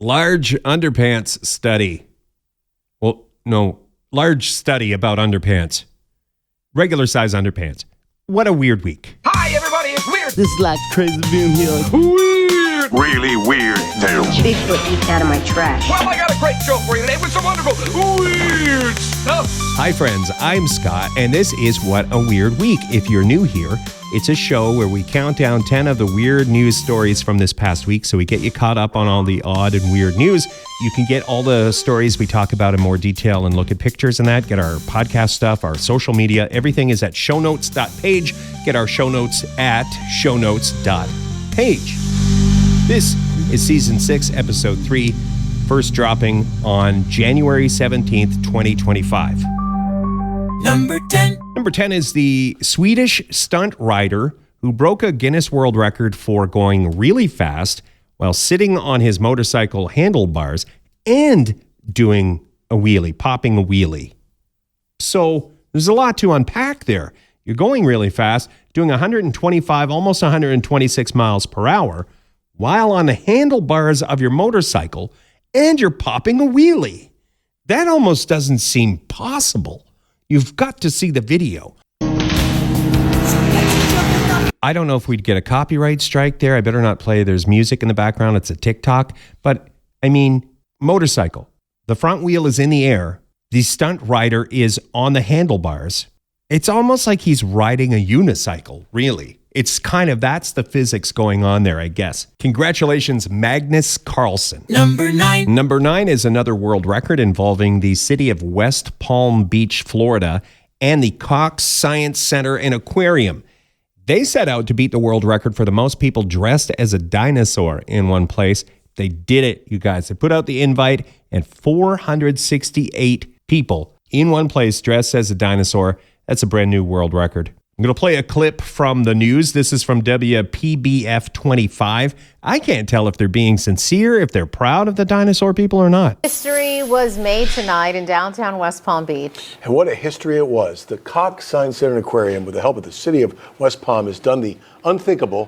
Large underpants study. Well, no, large study about underpants. Regular size underpants. What a weird week. Hi, everybody, it's Weird. This is like crazy being here. Like, Weird. Really weird tales. Bigfoot eats out of my trash. Well, I got a great joke for you today with some wonderful weird stuff. Hi, friends. I'm Scott, and this is What a Weird Week. If you're new here, it's a show where we count down 10 of the weird news stories from this past week, so we get you caught up on all the odd and weird news. You can get all the stories we talk about in more detail and look at pictures and that, get our podcast stuff, our social media. Everything is at shownotes.page. Get our show notes at shownotes.page. This is Season 6, Episode 3, first dropping on January 17th, 2025. Number 10. Number 10 is the Swedish stunt rider who broke a Guinness World Record for going really fast while sitting on his motorcycle handlebars and doing a wheelie, popping a wheelie. So there's a lot to unpack there. You're going really fast, doing 125, almost 126 miles per hour, while on the handlebars of your motorcycle, and you're popping a wheelie. That almost doesn't seem possible. You've got to see the video. I don't know if we'd get a copyright strike there. I better not play. There's music in the background. It's a TikTok. But, I mean, motorcycle. The front wheel is in the air. The stunt rider is on the handlebars. It's almost like he's riding a unicycle, really. It's kind of, that's the physics going on there, I guess. Congratulations, Magnus Carlsen. Number 9. Number 9 is another world record involving the city of West Palm Beach, Florida, and the Cox Science Center and Aquarium. They set out to beat the world record for the most people dressed as a dinosaur in one place. They did it, you guys. They put out the invite, and 468 people in one place dressed as a dinosaur. That's a brand new world record. I'm going to play a clip from the news. This is from WPBF 25. I can't tell if they're being sincere, if they're proud of the dinosaur people or not. History was made tonight in downtown West Palm Beach. And what a history it was. The Cox Science Center and Aquarium, with the help of the city of West Palm, has done the unthinkable,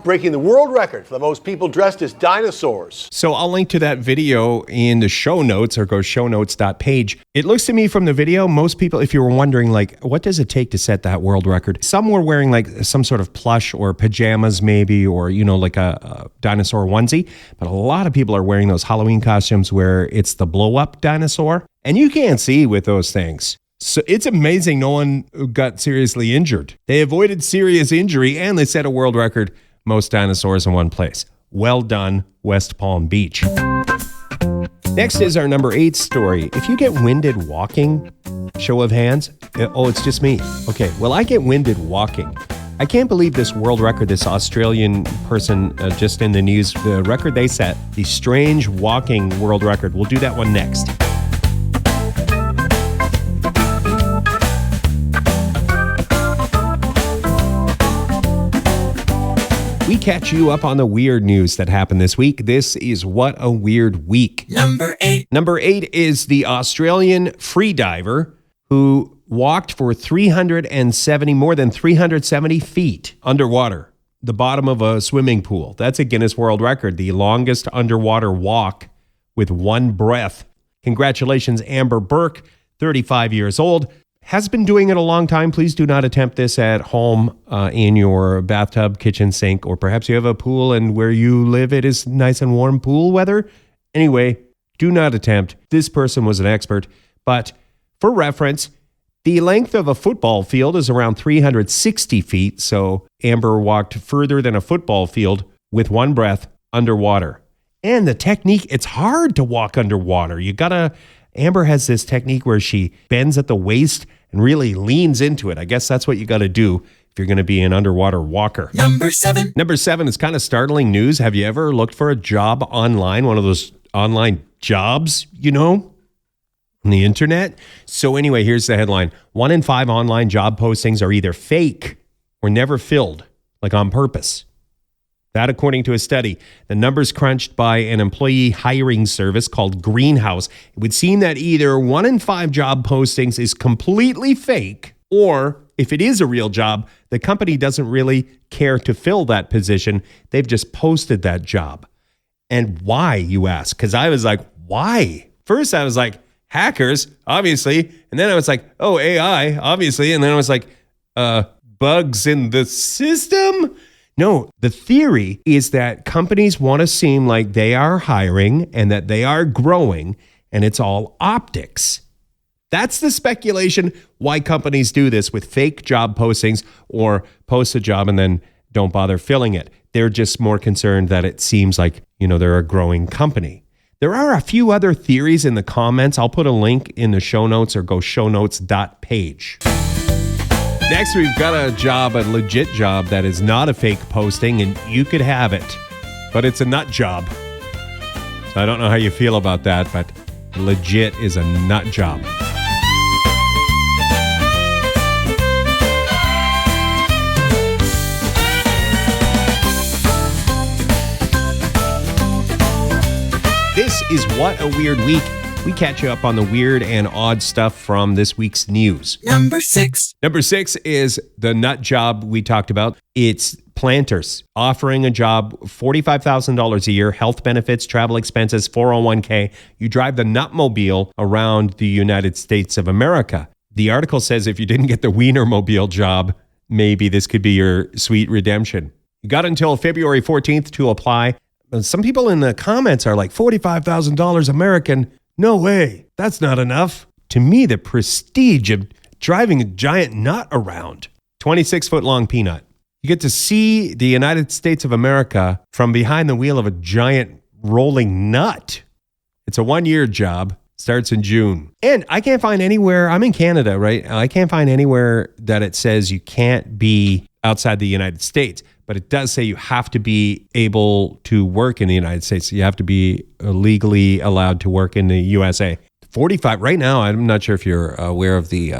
breaking the world record for the most people dressed as dinosaurs. So I'll link to that video in the show notes, or go shownotes.page. It looks to me from the video, most people, if you were wondering, like, what does it take to set that world record? Some were wearing like some sort of plush or pajamas maybe, or, you know, like a dinosaur onesie. But a lot of people are wearing those Halloween costumes where it's the blow-up dinosaur. And you can't see with those things. So it's amazing no one got seriously injured. They avoided serious injury, and they set a world record, most dinosaurs in one place. Well done, West Palm Beach. Next is our number 8 story. If you get winded walking, show of hands. Oh, it's just me. Okay, well, I get winded walking. I can't believe this world record, this Australian person just in the news, the record they set, the strange walking world record. We'll do that one next. We catch you up on the weird news that happened this week. This is What a Weird Week. Number 8. Number 8 is the Australian freediver who walked for more than 370 feet underwater, the bottom of a swimming pool. That's a Guinness World Record, the longest underwater walk with one breath. Congratulations, Amber Burke, 35 years old. Has been doing it a long time. Please do not attempt this at home in your bathtub, kitchen sink, or perhaps you have a pool and where you live it is nice and warm pool weather. Anyway, do not attempt. This person was an expert. But for reference, the length of a football field is around 360 feet. So Amber walked further than a football field with one breath underwater. And the technique, it's hard to walk underwater. Amber has this technique where she bends at the waist and really leans into it. I guess that's what you got to do if you're going to be an underwater walker. Number 7. Number 7 is kind of startling news. Have you ever looked for a job online, one of those online jobs, you know, on the internet? So anyway, here's the headline. 1 in 5 online job postings are either fake or never filled, like on purpose. That, according to a study, the numbers crunched by an employee hiring service called Greenhouse, it would seem that either 1 in 5 job postings is completely fake, or if it is a real job, the company doesn't really care to fill that position. They've just posted that job. And why, you ask? Because I was like, why? First, I was like, hackers, obviously. And then I was like, oh, AI, obviously. And then I was like, bugs in the system? No, the theory is that companies want to seem like they are hiring and that they are growing, and it's all optics. That's the speculation why companies do this with fake job postings or post a job and then don't bother filling it. They're just more concerned that it seems like, they're a growing company. There are a few other theories in the comments. I'll put a link in the show notes or go shownotes.page. Next, we've got a legit job that is not a fake posting, and you could have it, but it's a nut job. So I don't know how you feel about that, but legit is a nut job. This is What a Weird Week. We catch you up on the weird and odd stuff from this week's news. Number 6. Number 6 is the nut job we talked about. It's Planters offering a job, $45,000 a year, health benefits, travel expenses, 401k. You drive the Nutmobile around the United States of America. The article says if you didn't get the Wienermobile job, maybe this could be your sweet redemption. You got until February 14th to apply. Some people in the comments are like, $45,000 American? No way. That's not enough. To me, the prestige of driving a giant nut around. 26-foot long peanut. You get to see the United States of America from behind the wheel of a giant rolling nut. It's a 1-year job. Starts in June. And I can't find anywhere, I'm in Canada, right? I can't find anywhere that it says you can't be outside the United States. But it does say you have to be able to work in the United States. You have to be legally allowed to work in the USA. 45 right now. I'm not sure if you're aware of the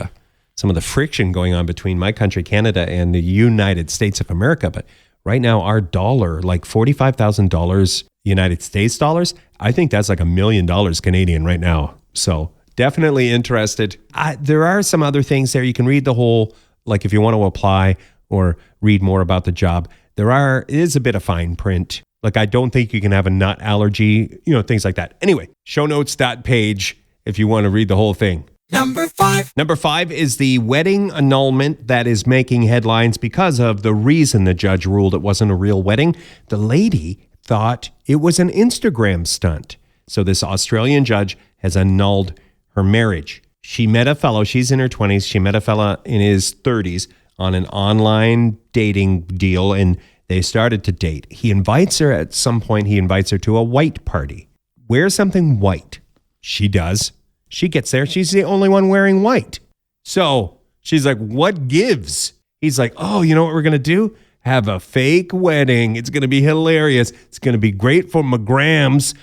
some of the friction going on between my country, Canada, and the United States of America. But right now, our dollar, like $45,000 United States dollars, I think that's like $1 million Canadian right now. So definitely interested. There are some other things there. You can read the whole, like if you want to apply or read more about the job, it is a bit of fine print. Like, I don't think you can have a nut allergy, things like that. Anyway, shownotes.page if you want to read the whole thing. Number 5. Number 5 is the wedding annulment that is making headlines because of the reason the judge ruled it wasn't a real wedding. The lady thought it was an Instagram stunt. So this Australian judge has annulled her marriage. She met a fellow, she's in her 20s, she met a fella in his 30s on an online dating deal, and they started to date. He invites her at some point, to a white party. Wear something white. She does. She gets there. She's the only one wearing white. So she's like, what gives? He's like, oh, you know what we're going to do? Have a fake wedding. It's going to be hilarious. It's going to be great for McGrams.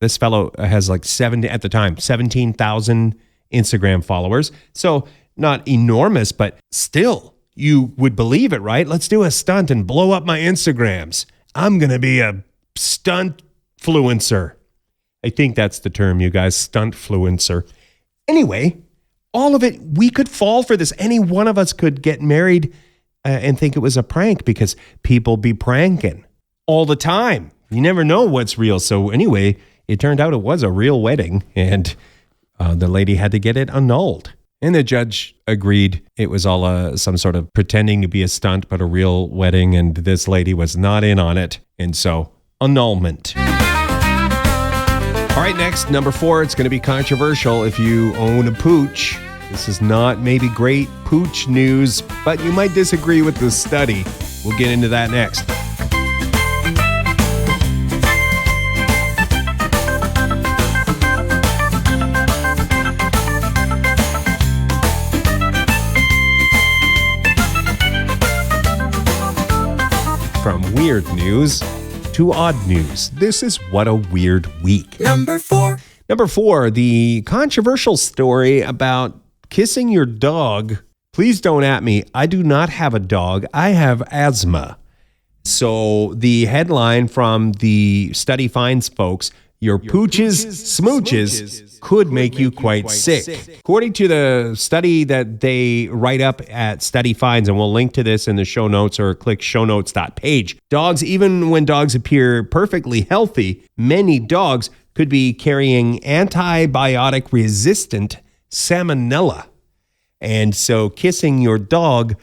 This fellow has like 17,000 Instagram followers. So not enormous, but still. You would believe it, right? Let's do a stunt and blow up my Instagrams. I'm going to be a stunt-fluencer. I think that's the term, you guys, stunt-fluencer. Anyway, all of it, we could fall for this. Any one of us could get married and think it was a prank because people be pranking all the time. You never know what's real. So anyway, it turned out it was a real wedding, and the lady had to get it annulled. And the judge agreed it was all some sort of pretending to be a stunt, but a real wedding. And this lady was not in on it. And so, annulment. All right, next, number 4. It's going to be controversial if you own a Pooch. This is not maybe great Pooch news, but you might disagree with the study. We'll get into that next. From weird news to odd news, this is What a Weird Week. Number 4. Number 4, the controversial story about kissing your dog. Please don't at me. I do not have a dog. I have asthma. So the headline from the study finds folks, your Pooch's smooches could make you quite sick. According to the study that they write up at Study Finds, and we'll link to this in the show notes or click shownotes.page, dogs, even when dogs appear perfectly healthy, many dogs could be carrying antibiotic-resistant salmonella. And so kissing your dog,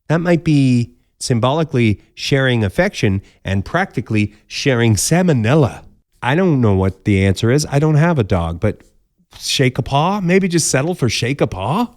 that might be symbolically sharing affection and practically sharing salmonella. I don't know what the answer is. I don't have a dog, but shake a paw? Maybe just settle for shake a paw?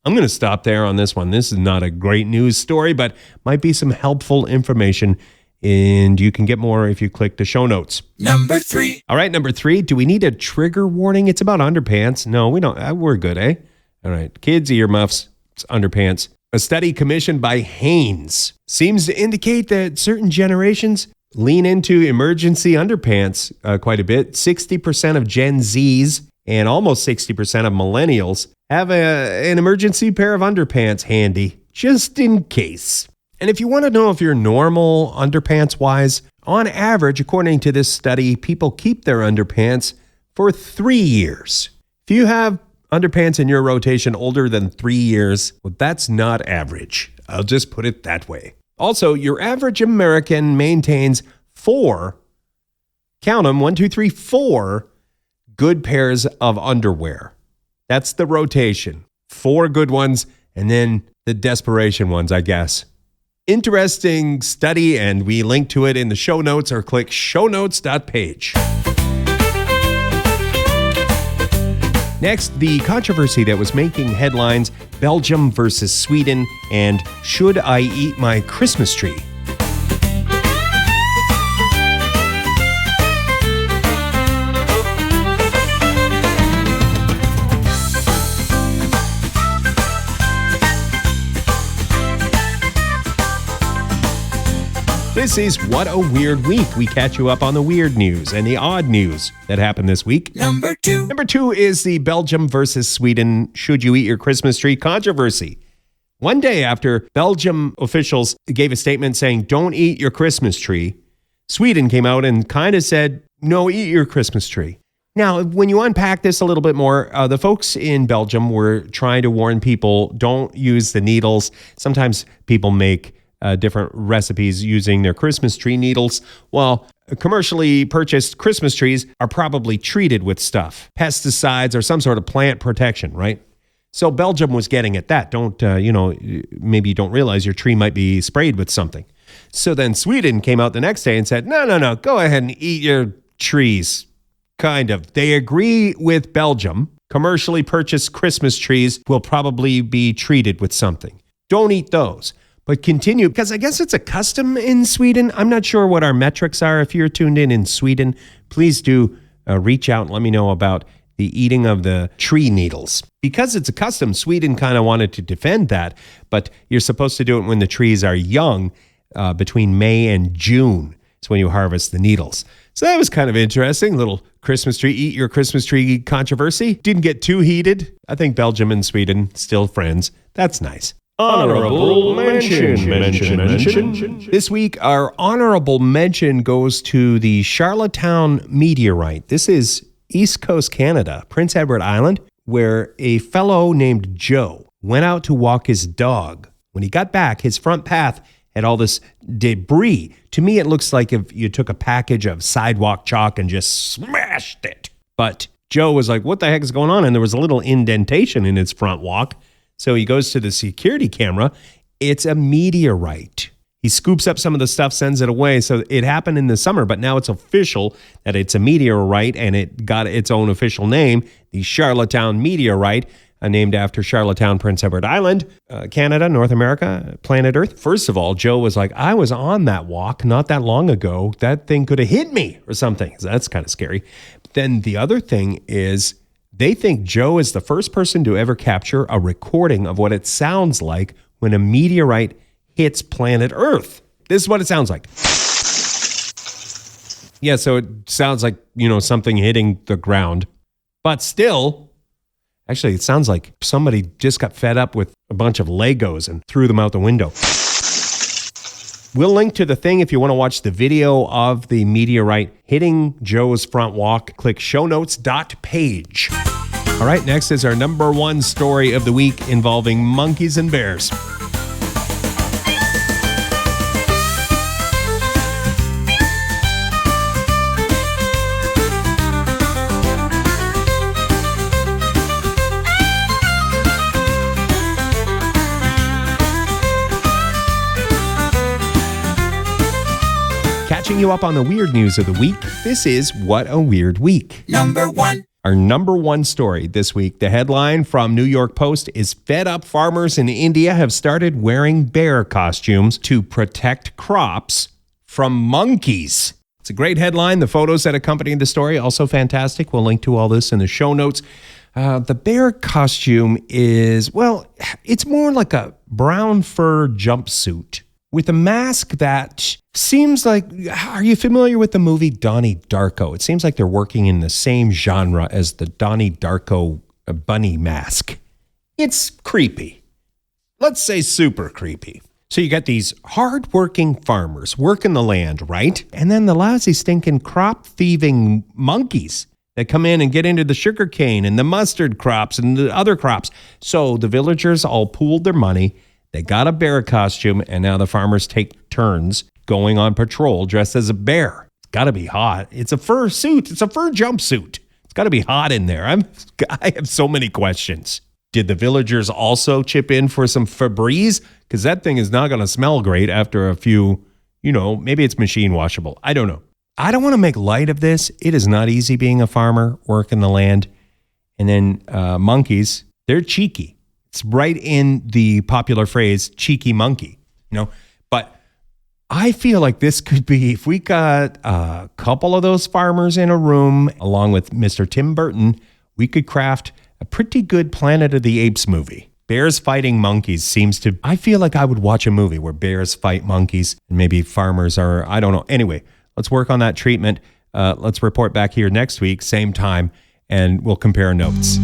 I'm going to stop there on this one. This is not a great news story, but might be some helpful information. And you can get more if you click the show notes. Number 3. All right, number 3. Do we need a trigger warning? It's about underpants. No, we don't. We're good, eh? All right. Kids, earmuffs. It's underpants. A study commissioned by Hanes seems to indicate that certain generations lean into emergency underpants quite a bit. 60% of Gen Zs and almost 60% of millennials have an emergency pair of underpants handy, just in case. And if you want to know if you're normal underpants-wise, on average, according to this study, people keep their underpants for 3 years. If you have underpants in your rotation older than 3 years, well, that's not average. I'll just put it that way. Also, your average American maintains 4, count them, 1, 2, 3, 4 good pairs of underwear. That's the rotation. 4 good ones, and then the desperation ones, I guess. Interesting study, and we link to it in the show notes or click shownotes.page. Next, the controversy that was making headlines, Belgium versus Sweden, and should I eat my Christmas tree? This is What a Weird Week. We catch you up on the weird news and the odd news that happened this week. Number 2. Number 2 is the Belgium versus Sweden should you eat your Christmas tree controversy. One day after Belgium officials gave a statement saying don't eat your Christmas tree, Sweden came out and kind of said, no, eat your Christmas tree. Now, when you unpack this a little bit more, the folks in Belgium were trying to warn people, don't use the needles. Sometimes people make different recipes using their Christmas tree needles. Well, commercially purchased Christmas trees are probably treated with stuff, pesticides or some sort of plant protection, right? So Belgium was getting at that. Don't, maybe you don't realize your tree might be sprayed with something. So then Sweden came out the next day and said, no, go ahead and eat your trees. Kind of. They agree with Belgium. Commercially purchased Christmas trees will probably be treated with something. Don't eat those. But continue, because I guess it's a custom in Sweden. I'm not sure what our metrics are. If you're tuned in Sweden, please do reach out and let me know about the eating of the tree needles. Because it's a custom, Sweden kind of wanted to defend that, but you're supposed to do it when the trees are young, between May and June. It's when you harvest the needles. So that was kind of interesting. Little Christmas tree, eat your Christmas tree controversy. Didn't get too heated. I think Belgium and Sweden still friends. That's nice. Honorable mention. This week, our honorable mention goes to the Charlottetown Meteorite. This is East Coast Canada, Prince Edward Island, where a fellow named Joe went out to walk his dog. When he got back, his front path had all this debris. To me, it looks like if you took a package of sidewalk chalk and just smashed it. But Joe was like, what the heck is going on? And there was a little indentation in his front walk. So he goes to the security camera. It's a meteorite. He scoops up some of the stuff, sends it away. So it happened in the summer, but now it's official that it's a meteorite and it got its own official name, the Charlottetown Meteorite, named after Charlottetown, Prince Edward Island, Canada, North America, planet Earth. First of all, Joe was like, I was on that walk not that long ago. That thing could have hit me or something. So that's kind of scary. But then the other thing is, they think Joe is the first person to ever capture a recording of what it sounds like when a meteorite hits planet Earth. This is what it sounds like. Yeah, so it sounds like, something hitting the ground. But still, actually, it sounds like somebody just got fed up with a bunch of Legos and threw them out the window. We'll link to the thing if you want to watch the video of the meteorite hitting Joe's front walk. Click shownotes.page. All right, next is our number one story of the week involving monkeys and bears. Catching you up on the weird news of the week, this is What a Weird Week. Number 1. Our number one story this week, the headline from New York Post is fed up farmers in India have started wearing bear costumes to protect crops from monkeys. It's a great headline. The photos that accompany the story also fantastic. We'll link to all this in the show notes. The bear costume is, well, it's more like a brown fur jumpsuit with a mask that seems like, are you familiar with the movie Donnie Darko? It seems like they're working in the same genre as the Donnie Darko bunny mask. It's creepy. Let's say super creepy. So you got these hardworking farmers working the land, right? And then the lousy stinking crop thieving monkeys that come in and get into the sugarcane and the mustard crops and the other crops. So the villagers all pooled their money. They got a bear costume, and now the farmers take turns going on patrol dressed as a bear. It's got to be hot. It's a fur suit. It's a fur jumpsuit. It's got to be hot in there. I have so many questions. Did the villagers also chip in for some Febreze? Because that thing is not going to smell great after a few, maybe it's machine washable. I don't know. I don't want to make light of this. It is not easy being a farmer, working the land. And then monkeys, they're cheeky. It's right in the popular phrase, cheeky monkey, But I feel like this could be, if we got a couple of those farmers in a room, along with Mr. Tim Burton, we could craft a pretty good Planet of the Apes movie. Bears fighting monkeys I feel like I would watch a movie where bears fight monkeys and maybe farmers are, I don't know. Anyway, let's work on that treatment. Let's report back here next week, same time, and we'll compare notes.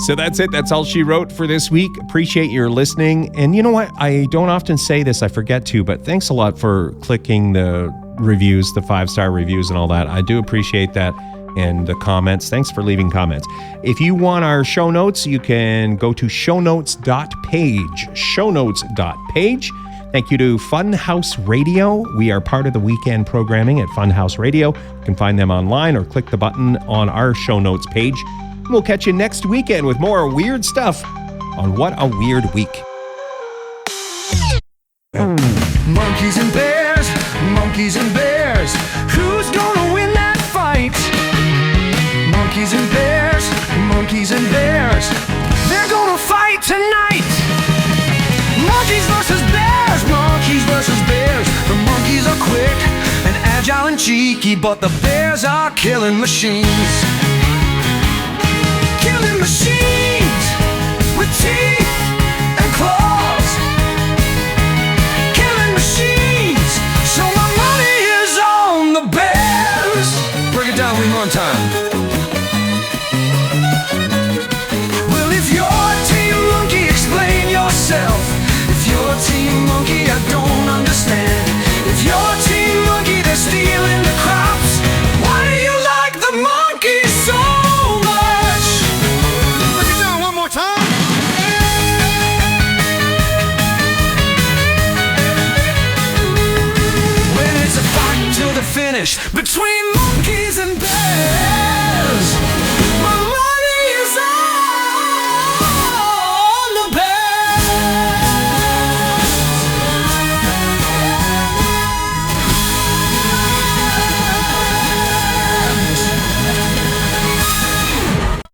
So that's it. That's all she wrote for this week. Appreciate your listening. And you know what? I don't often say this. I forget to, but thanks a lot for clicking the reviews, the 5-star reviews and all that. I do appreciate that. And the comments. Thanks for leaving comments. If you want our show notes, you can go to shownotes.page. Shownotes.page. Thank you to Funhouse Radio. We are part of the weekend programming at Funhouse Radio. You can find them online or click the button on our show notes page. We'll catch you next weekend with more weird stuff on What a Weird Week. Monkeys and bears, monkeys and bears. Who's gonna win that fight? Monkeys and bears, monkeys and bears. They're gonna fight tonight. Monkeys versus bears, monkeys versus bears. The monkeys are quick and agile and cheeky, but the bears are killing machines. Killing machines with teeth and claws. Killing machines, so my money is on the bears. Break it down one time. Well, if you're Team Monkey, explain yourself. If you're Team Monkey, I don't understand. If you're Team Monkey, they're stealing the crops. Why do you like the monkeys so much? Break it down one more time. When it's a fight to the finish between monkeys and bears.